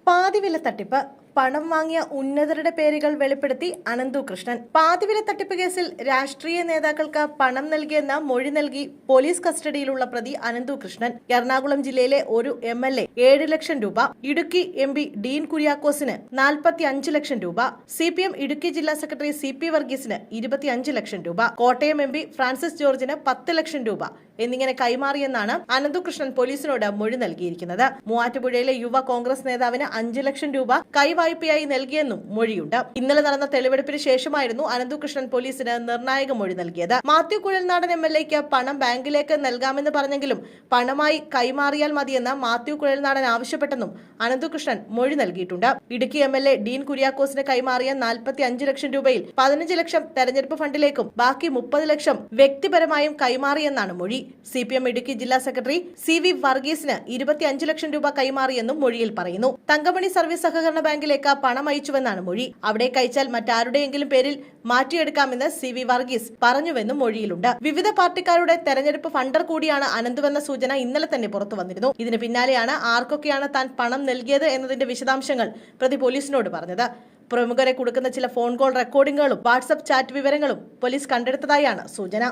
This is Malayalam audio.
പാതിവില തട്ടിപ്പ് പണം വാങ്ങിയ ഉന്നതരുടെ പേരുകൾ വെളിപ്പെടുത്തി അനന്തു കൃഷ്ണൻ. പാതിവില തട്ടിപ്പ് കേസിൽ രാഷ്ട്രീയ നേതാക്കൾക്ക് പണം നൽകിയെന്ന മൊഴി നൽകി പോലീസ് കസ്റ്റഡിയിലുള്ള പ്രതി അനന്തു കൃഷ്ണൻ. എറണാകുളം ജില്ലയിലെ ഒരു MLA 7 ലക്ഷം രൂപ, ഇടുക്കി MP ഡീൻ കുര്യാക്കോസിന് 45 ലക്ഷം രൂപ, CPM ഇടുക്കി ജില്ലാ സെക്രട്ടറി CP വർഗീസിന് 25 ലക്ഷം രൂപ, കോട്ടയം MP ഫ്രാൻസിസ് ജോർജിന് 10 ലക്ഷം രൂപ എന്നിങ്ങനെ കൈമാറിയെന്നാണ് അനന്തു കൃഷ്ണൻ പോലീസിനോട് മൊഴി നൽകിയിരിക്കുന്നത്. മൂവാറ്റുപുഴയിലെ യുവ കോൺഗ്രസ് നേതാവിന് 5 ലക്ഷം രൂപ കൈവായ്പയായി നൽകിയെന്നും മൊഴിയുണ്ട്. ഇന്നലെ നടന്ന തെളിവെടുപ്പിന് ശേഷമായിരുന്നു അനന്തു കൃഷ്ണൻ പോലീസിന് നിർണായക മൊഴി നൽകിയത്. മാത്യു കുഴൽനാടൻ MLAക്ക് പണം ബാങ്കിലേക്ക് നൽകാമെന്ന് പറഞ്ഞെങ്കിലും പണമായി കൈമാറിയാൽ മതിയെന്ന് മാത്യു കുഴൽനാടൻ ആവശ്യപ്പെട്ടെന്നും അനന്തു കൃഷ്ണൻ മൊഴി നൽകിയിട്ടുണ്ട്. ഇടുക്കി MLA ഡീൻ കുര്യാക്കോസിന് കൈമാറിയ 45 ലക്ഷം രൂപയിൽ 15 ലക്ഷം തെരഞ്ഞെടുപ്പ് ഫണ്ടിലേക്കും ബാക്കി 30 ലക്ഷം വ്യക്തിപരമായും കൈമാറിയെന്നാണ് മൊഴി. CPM ഇടുക്കി ജില്ലാ സെക്രട്ടറി CV വർഗീസിന് 25 ലക്ഷം രൂപ കൈമാറിയെന്നും മൊഴിയിൽ പറയുന്നു. തങ്കമണി സർവീസ് സഹകരണ ബാങ്കിലേക്ക് പണം അയച്ചുവെന്നാണ് മൊഴി. അവിടേക്ക് അയച്ചാൽ മറ്റാരുടെയെങ്കിലും പേരിൽ മാറ്റിയെടുക്കാമെന്ന് CV വർഗീസ് പറഞ്ഞുവെന്നും മൊഴിയിലുണ്ട്. വിവിധ പാർട്ടിക്കാരുടെ തെരഞ്ഞെടുപ്പ് ഫണ്ടർ കൂടിയാണ് അനന്തുവെന്ന സൂചന ഇന്നലെ തന്നെ പുറത്തു വന്നിരുന്നു. ഇതിന് പിന്നാലെയാണ് ആർക്കൊക്കെയാണ് താൻ പണം നൽകിയത് എന്നതിന്റെ വിശദാംശങ്ങൾ പ്രതി പോലീസിനോട് പറഞ്ഞത്. പ്രമുഖരെ കൊടുക്കുന്ന ചില ഫോൺ കോൾ റെക്കോർഡിംഗുകളും വാട്സ്ആപ്പ് ചാറ്റ് വിവരങ്ങളും പോലീസ് കണ്ടെടുത്തതായാണ് സൂചന.